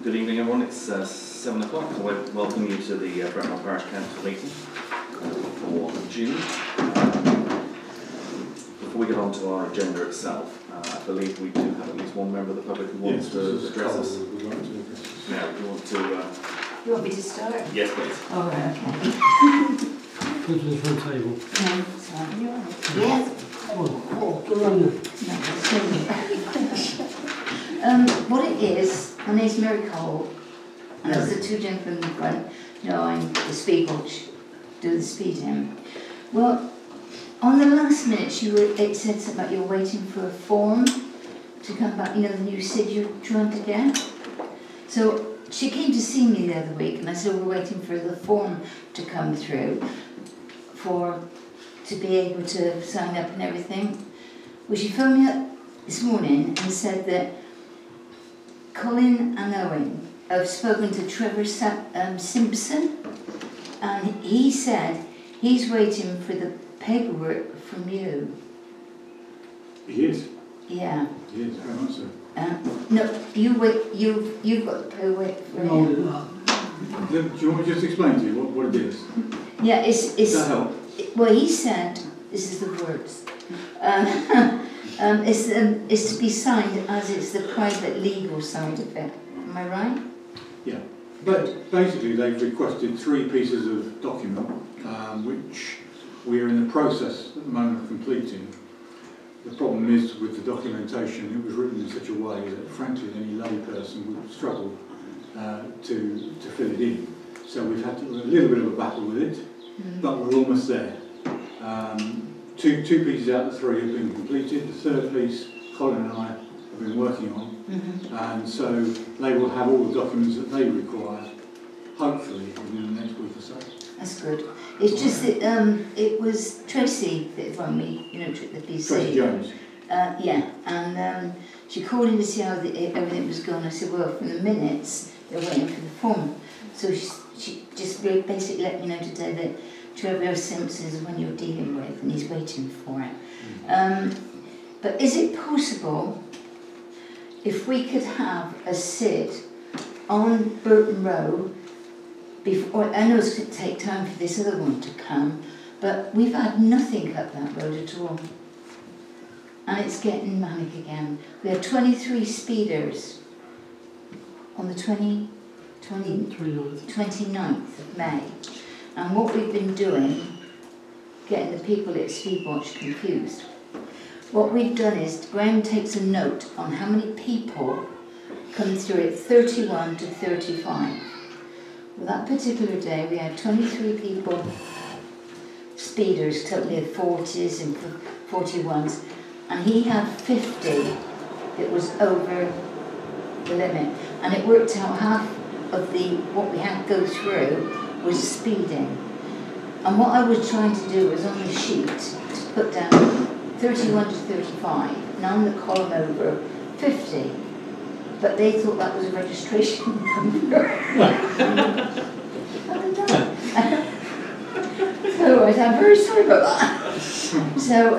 Good evening, everyone. It's 7 o'clock. I welcome you to the Brent Knoll Parish Council meeting for June. Before we get on to our agenda itself, I believe we do have at least one member of the public who wants to address us. Now, we want to... You want me to start? Yes, please. Oh, right, okay. Go to the front table. No, sorry. You want it? Yes. Oh, go around there. What it is, my name's Mary Cole, and as the two gentlemen in front, I'm the speed watch, do the speeding. Well, on the last minute, it said something about you're waiting for a form to come back, the new SID you're trying to get. So she came to see me the other week, and I said, we're waiting for the form to come through to be able to sign up and everything. Well, she phoned me up this morning and said that Colin and Owen have spoken to Trevor Simpson, and he said he's waiting for the paperwork from you. He is? Yeah. He is, very much so. No, you've got the paperwork for him. Do you want me to just explain to you what it is? Yeah, it's... Does that help? Well, he said, this is the words, it's to be signed as it's the private legal side of it. Am I right? Yeah. But basically, they've requested 3 pieces of document, which we are in the process at the moment of completing. The problem is with the documentation, it was written in such a way that, frankly, any layperson would struggle to fill it in. So we've had a little bit of a battle with it, but we're almost there. Two pieces out of the 3 have been completed. The third piece, Colin and I have been working on, and so they will have all the documents that they require, hopefully within the next week or so. That's good. It's just that it was Tracy that phoned me, the PC. Tracy Jones. Yeah, and she called in to see how everything was going. I said, well, from the minutes, they're waiting for the form. So she just basically let me know today that Trevor Simpson is the one you're dealing with, and he's waiting for it. But is it possible if we could have a SID on Burton Road before? I know it's going to take time for this other one to come, but we've had nothing up that road at all, and it's getting manic again. We had 23 speeders on the 29th of May. And what we've been doing, getting the people at Speedwatch confused, what we've done is Graham takes a note on how many people come through at 31 to 35. Well, that particular day we had 23 people, speeders, totally 40s and 41s, and he had 50 that was over the limit. And it worked out half of what we had to go through was speeding. And what I was trying to do was on the sheet to put down 31 to 35, and on the column over 50. But they thought that was a registration number. So I'm very sorry about that. So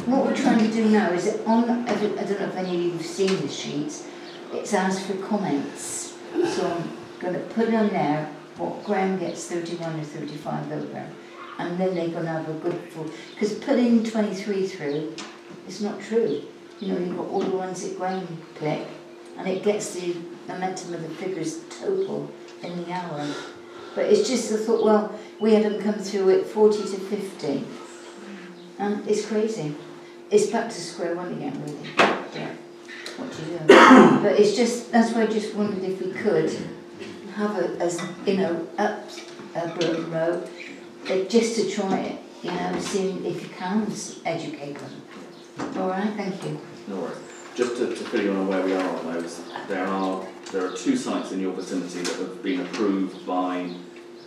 what we're trying to do now is I don't know if any of you have seen the sheets, it's asked for comments. So I'm going to put on there what Graham gets 31 or 35 over, and then they're going to have a good full, because putting 23 through is not true. You've got all the ones that Graham click, and it gets the momentum of the figures total in the hour. But it's just I thought, well, we had them come through at 40 to 50, and it's crazy. It's back to square one again, really. Yeah. What to do? But it's just, that's why I just wondered if we could have up Burton Road, just to try it, see if you can educate them. All right, thank you. No worries. Just to fill you in on where we are on those, there are 2 sites in your vicinity that have been approved by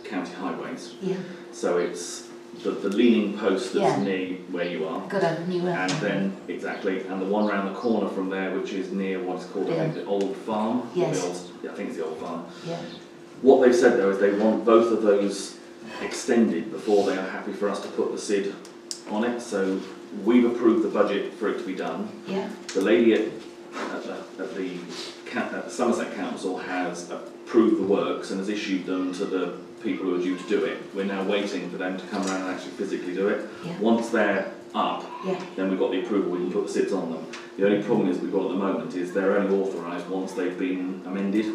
county highways. Yeah. So it's the leaning post that's near where you are. Got to have a new and then, exactly, and the one round the corner from there, which is near what's called, I think, the old farm. Yes. I think it's the old farm. Yeah. What they've said though is they want both of those extended before they are happy for us to put the SID on it. So we've approved the budget for it to be done. Yeah. The lady at the Somerset Council has approved the works and has issued them to the people who are due to do it. We're now waiting for them to come around and actually physically do it. Yeah. Once they're up, Yeah. then we've got the approval, we can put the SIDs on them. The only problem is we've got at the moment is they're only authorised once they've been amended,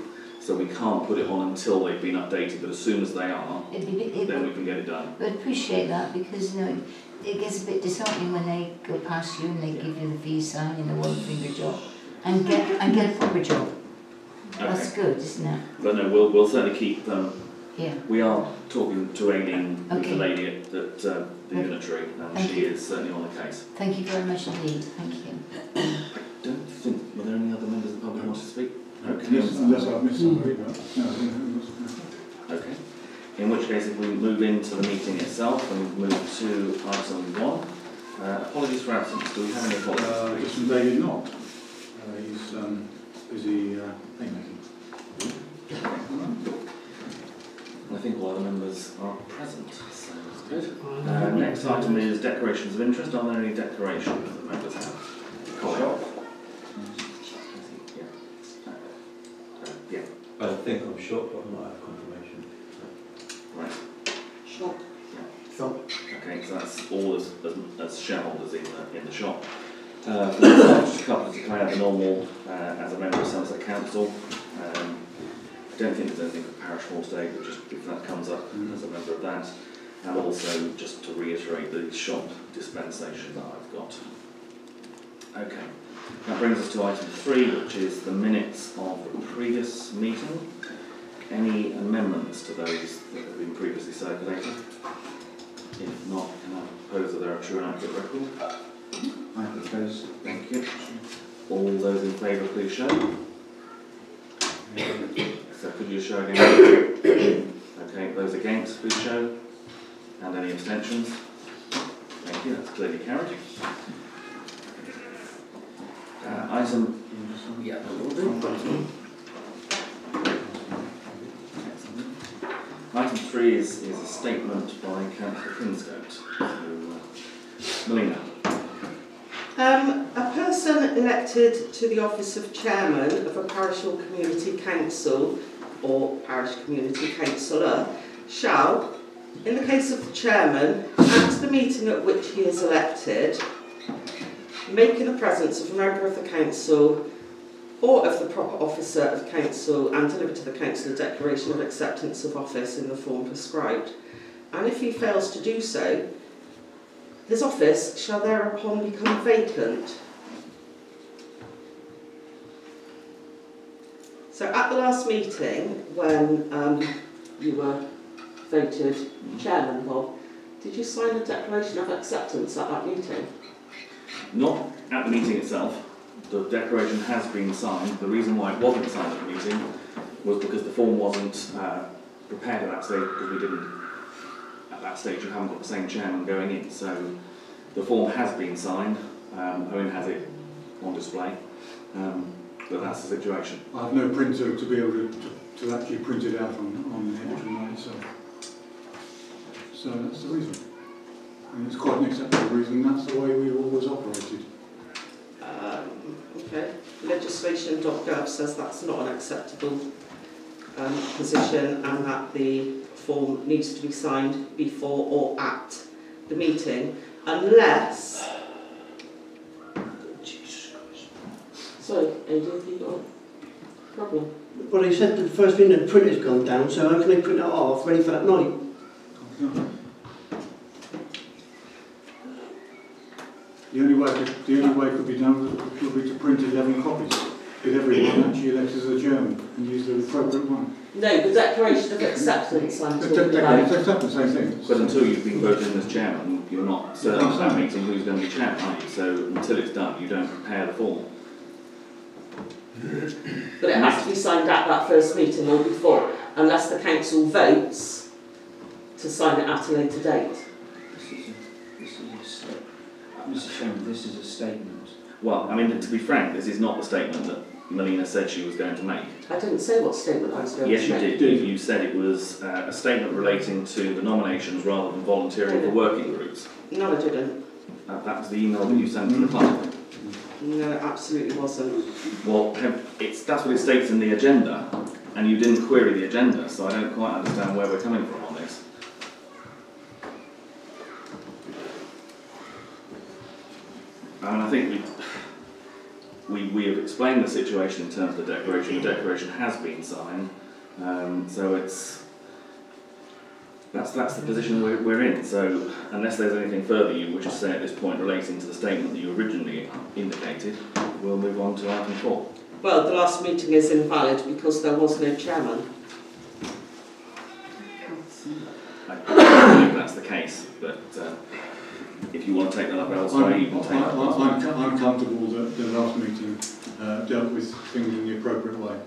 so we can't put it on until they've been updated, but as soon as they are, then we can get it done. I'd appreciate that, because you know, it gets a bit disheartening when they go past you and they give you the V-sign in a one-finger job and get a proper job. That's good, isn't it? But no, we'll certainly keep them. Yeah. We are talking to Aileen, Okay. the lady at the unitary, and Thank she you. is certainly on the case. Thank you very much indeed. Thank you. I don't think, were there any other members of the public who wanted to speak? Okay. Unless I've missed somebody, but no. Okay. In which case, if we move into the meeting itself and move to item 1. Apologies for absence. Do we have any apologies? Just from David Knott. He's busy haymaking. I think all other members are present, so that's good. Next item is declarations of interest. Are there any declarations that the members have? Colin? Yeah. I think I'm shocked, but I might have confirmation. Right. Sure. Yeah. So. Okay, so that's all as shareholders in the shop. For the just a couple to declare the normal as a member of Somerset Council. I don't think there's anything for Parish Hall today, but just if that comes up as a member of that. And also just to reiterate the shop dispensation that I've got. Okay, that brings us to item 3, which is the minutes of the previous meeting. Any amendments to those that have been previously circulated? If not, can I propose that they're a true and accurate record? I propose. Thank you. All those in favour, please show. So could you show again? Okay, those against, please show. And any abstentions? Thank you, that's clearly carried. Item... Yeah, will do. Item 3 is a statement by Councillor Kinscote. So, Melina. A person elected to the office of chairman of a parish or community council or parish community councillor shall, in the case of the chairman, at the meeting at which he is elected, make in the presence of a member of the council or of the proper officer of council and deliver to the council a declaration of acceptance of office in the form prescribed. And if he fails to do so, his office shall thereupon become vacant. So at the last meeting, when you were voted chairman, Bob, did you sign a declaration of acceptance at that meeting? Not at the meeting itself. The declaration has been signed. The reason why it wasn't signed at the meeting was because the form wasn't prepared at that stage, because we didn't, at that stage you haven't got the same chairman going in. So the form has been signed. Owen has it on display. But that's the situation. I have no printer to be able to actually print it out on the actual night itself. So that's the reason. And it's quite an acceptable reason. That's the way we've always operated. Okay. Legislation.gov says that's not an acceptable position and that the form needs to be signed before or at the meeting, unless... Jesus Christ. Sorry, Aidan, have you got a problem? Well, he said the first thing the printer's gone down, so how can they print it off ready for that night? The only way it could be done would be to print 11 copies, with everyone actually elected as a chairman and use the appropriate one. No, the declaration of acceptance I'm talking It's about. exactly the same thing. But until you've been voted in as chairman, you're not certain at that meeting who's going to be chairman, are you? So until it's done, you don't prepare the form. But it has to be signed at that first meeting or before, unless the council votes to sign it at a later date. Mr. Chairman, this is a statement. Well, I mean, to be frank, this is not the statement that Melina said she was going to make. I didn't say what statement I was going Yes, to you make. did. You said it was a statement relating to the nominations rather than volunteering for working groups. No, I didn't. That was the email that you sent to the clerk. No, it absolutely wasn't. Well, that's what it states in the agenda, and you didn't query the agenda, so I don't quite understand where we're coming from on this. I mean, I think we have explained the situation in terms of the declaration. The declaration has been signed, so that's the position we're in. So unless there's anything further you wish to say at this point relating to the statement that you originally indicated, we'll move on to item 4. Well, the last meeting is invalid because there was no chairman. I believe that's the case, but if you want to take that up elsewhere, you can take that up elsewhere. I'm comfortable that the last meeting dealt with things in the appropriate way.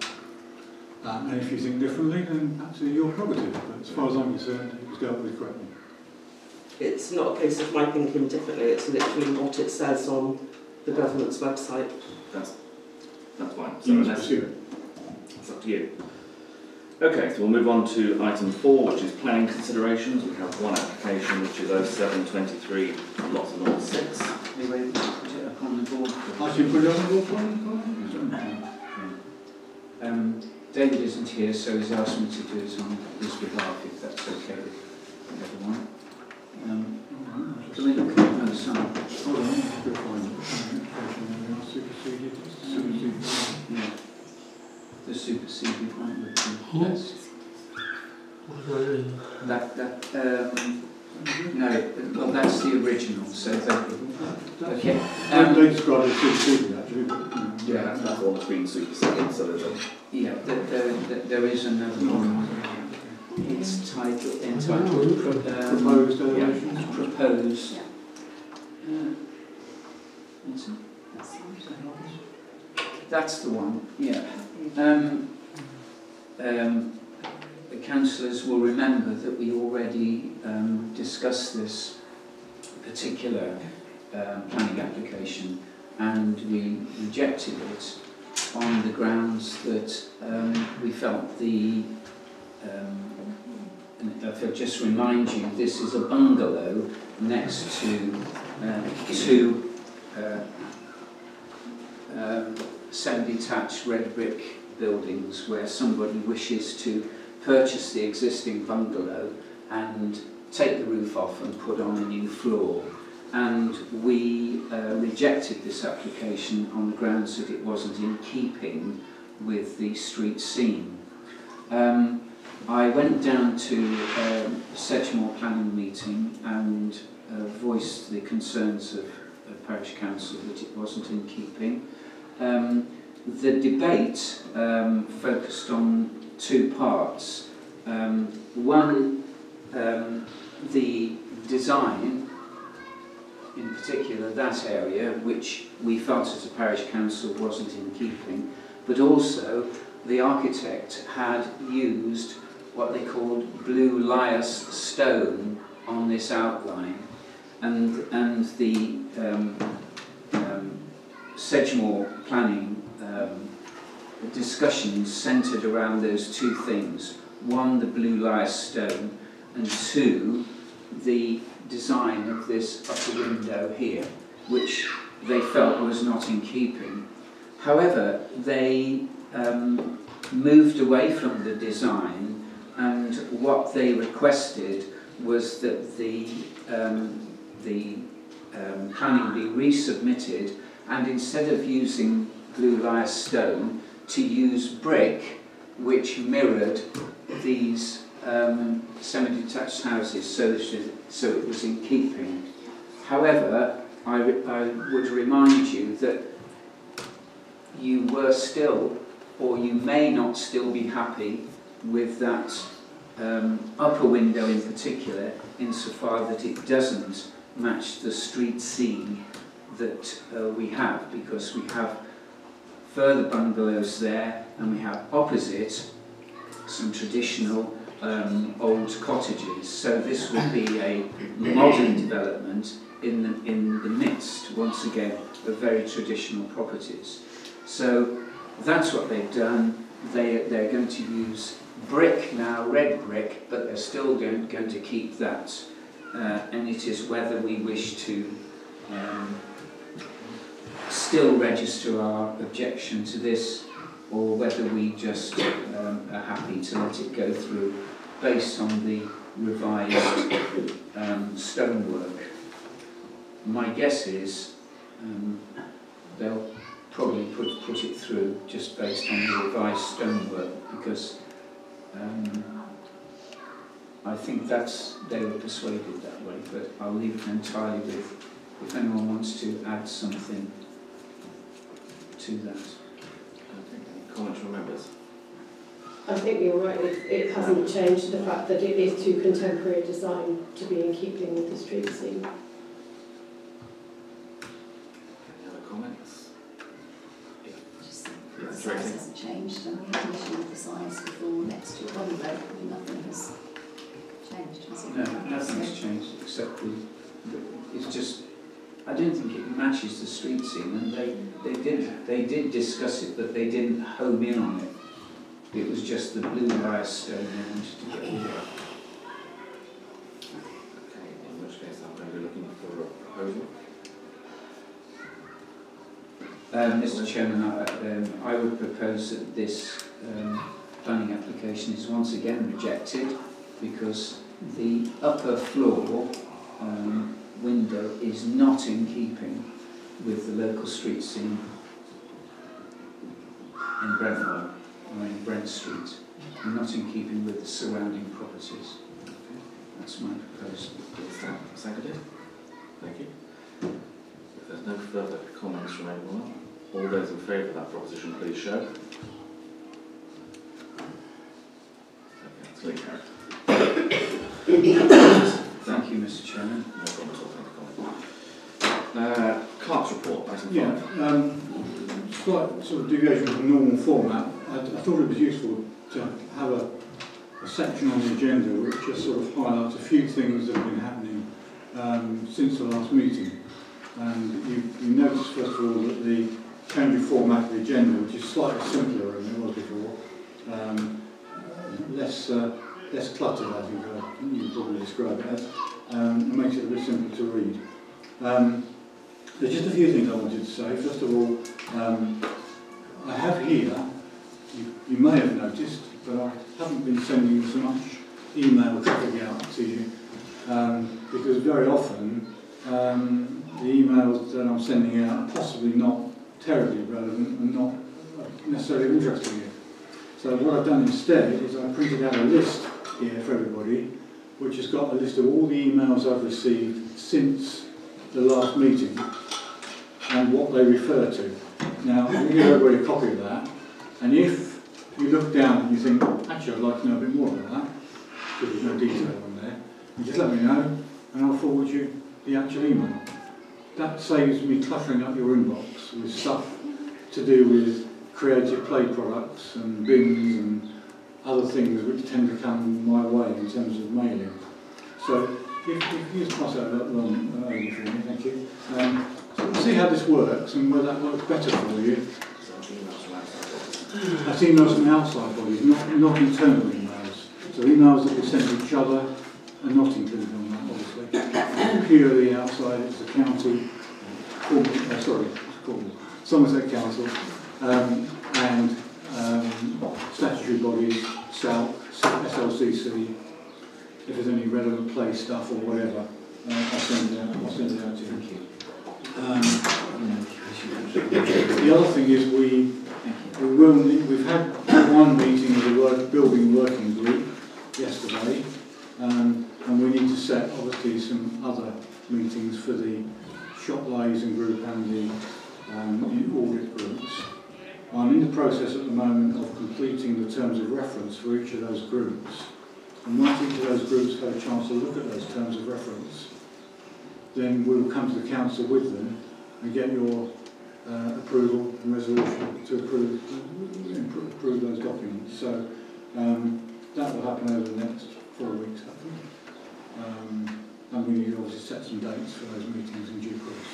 And if you think differently, then absolutely your prerogative. But as far as I'm concerned, it was dealt with correctly. It's not a case of my thinking differently, it's literally what it says on the government's website. That's fine. So You must unless pursue it. it's up to you. Okay, so we'll move on to item 4, which is planning considerations. We have one application, which is 0723 lots of 06. Anyway, put it up on the board. I should put it on the board for David isn't here, so he's asked me to do it on his behalf, if that's okay with everyone. Do we look at the other side? Hold on, let's go find it. Superseded. Yeah. The superseded one would be best. No, well, that's the original, so that, okay. They describe it as superseded, actually. But, Yeah, that's the one that's been superseded, so there's a... Yeah, there is another one. It's entitled proposed elevations. yeah, proposed. Is it? That's the one. Yeah. The councillors will remember that we already discussed this particular planning application, and we rejected it on the grounds that we felt the, and if I just remind you, this is a bungalow next to two semi-detached red brick buildings where somebody wishes to purchase the existing bungalow and take the roof off and put on a new floor. And we rejected this application on the grounds that it wasn't in keeping with the street scene. I went down to Sedgemoor planning meeting and voiced the concerns of Parish Council that it wasn't in keeping. The debate focused on two parts. One, the design, in particular that area, which we felt as a parish council wasn't in keeping, but also the architect had used what they called blue lias stone on this outline, and the Sedgemoor planning discussions centred around those two things. One, the blue lias stone, and two, the design of this upper window here, which they felt was not in keeping. However, they moved away from the design, and what they requested was that the planning be resubmitted, and instead of using blue lias stone, to use brick which mirrored these semi-detached houses, so it was in keeping. However, I would remind you that you were still, or you may not still be happy with that upper window in particular, insofar that it doesn't match the street scene that we have, because we have further bungalows there, and we have opposite some traditional old cottages. So this would be a modern development in the midst, once again, of very traditional properties. So that's what they've done. They're going to use brick now, red brick, but they're still going to keep that. And it is whether we wish to still register our objection to this, or whether we just are happy to let it go through based on the revised stonework. My guess is they'll probably put it through just based on the revised stonework, because I think they were persuaded that way, but I'll leave it entirely with if anyone wants to add something to that. Any comments from members? I think you're right, it hasn't changed the fact that it is too contemporary a design to be in keeping with the street scene. Any other comments? Just the size hasn't changed, and we had an issue with the size before next to one road, and nothing has changed, has it? No, nothing's changed except it's just, I don't think it matches the street scene, and they did discuss it, but they didn't home in on it. It was just the blue wire stone they wanted to get rid of. Okay, in which case I'm going to be looking for a proposal. Mr. Chairman, I would propose that this planning application is once again rejected, because the upper floor window is not in keeping with the local street scene in Brent Knoll, or in Brent Street, and not in keeping with the surrounding properties. That's my proposal. Is that seconded? Thank you. If there's no further comments from anyone, all those in favour of that proposition, please show. Okay, it's clearly carried. Thank you, Mr. Chairman. No problem at all, thank you. Clerk's report, item 5. Slight sort of deviation from the normal format. I thought it was useful to have a section on the agenda which just sort of highlights a few things that have been happening since the last meeting. And you notice first of all that the change of format of the agenda, which is slightly simpler than it was before, less cluttered, I think you'd probably describe it as, and makes it a bit simpler to read. There's just a few things I wanted to say. First of all, I have here, you may have noticed, but I haven't been sending so much email traffic out to you, because very often the emails that I'm sending out are possibly not terribly relevant and not necessarily interesting you. So what I've done instead is I printed out a list here for everybody, which has got a list of all the emails I've received since the last meeting and what they refer to. Now, I'm going to give everybody a copy of that, and if you look down and you think, actually I'd like to know a bit more about that, because there's no detail on there, you just let me know and I'll forward you the actual email. That saves me cluttering up your inbox with stuff to do with creative play products and bins and other things which tend to come my way in terms of mailing. So if you just pass that along over for me, thank you. So we'll see how this works and whether that works better for you. That's emails from outside bodies, not internal emails. So emails that we send to each other are not included on that, obviously. Purely outside, it's the county, Somerset Council, and statutory bodies, SLCC, if there's any relevant play stuff or whatever, I'll send it out to you. The other thing is we've had one meeting of the building working group yesterday, and we need to set obviously some other meetings for the shop liaison group and the audit groups. I'm in the process at the moment of completing the terms of reference for each of those groups, and once each of those groups have a chance to look at those terms of reference, then we'll come to the council with them and get your approval and resolution to approve those documents. So that will happen over the next 4 weeks, I think. And we need to obviously set some dates for those meetings in due course.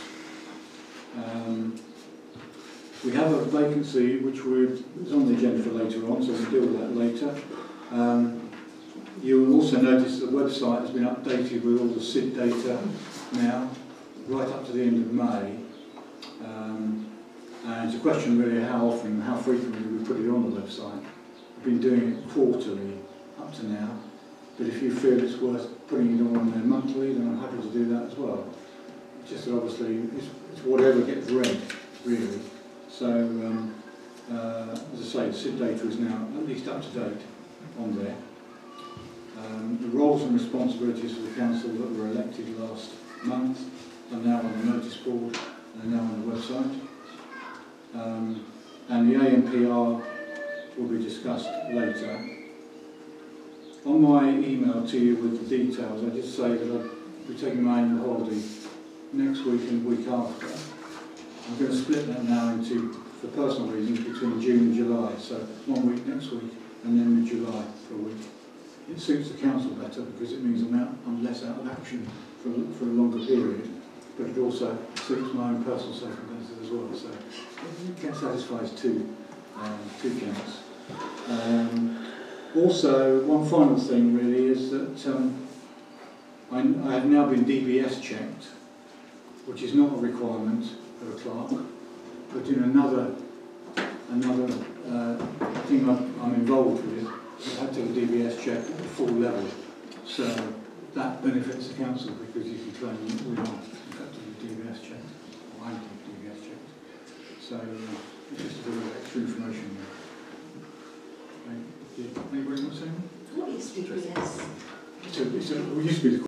We have a vacancy which is on the agenda for later on, so we'll deal with that later. You will also notice the website has been updated with all the SID data now, right up to the end of May. it's a question really how often, how frequently we put it on the website. We've been doing it quarterly up to now, but if you feel it's worth putting it on there monthly, then I'm happy to do that as well. It's just that obviously it's whatever gets read, really. So, as I say, the SID data is now at least up to date on there. The roles and responsibilities for the council that were elected last month are now on the notice board and are now on the website. And the ANPR will be discussed later. On my email to you with the details, I did say that I'll be taking my annual holiday next week and the week after. I'm going to split that now into, for personal reasons, between June and July. So 1 week next week and then mid-July for a week. It suits the council better because it means I'm less out of action for a longer period, but it also suits my own personal circumstances as well. So it satisfies two counts. Also, one final thing really is that I have now been DBS checked, which is not a requirement of a clerk, but in another thing I'm involved with, I've had to do a DBS check at the full level. So that benefits the council because you can claim that we are effectively DBS checked, or I'm DBS checked. So it's just a bit of extra information there. Anybody want to say? What is DBS? We used to be the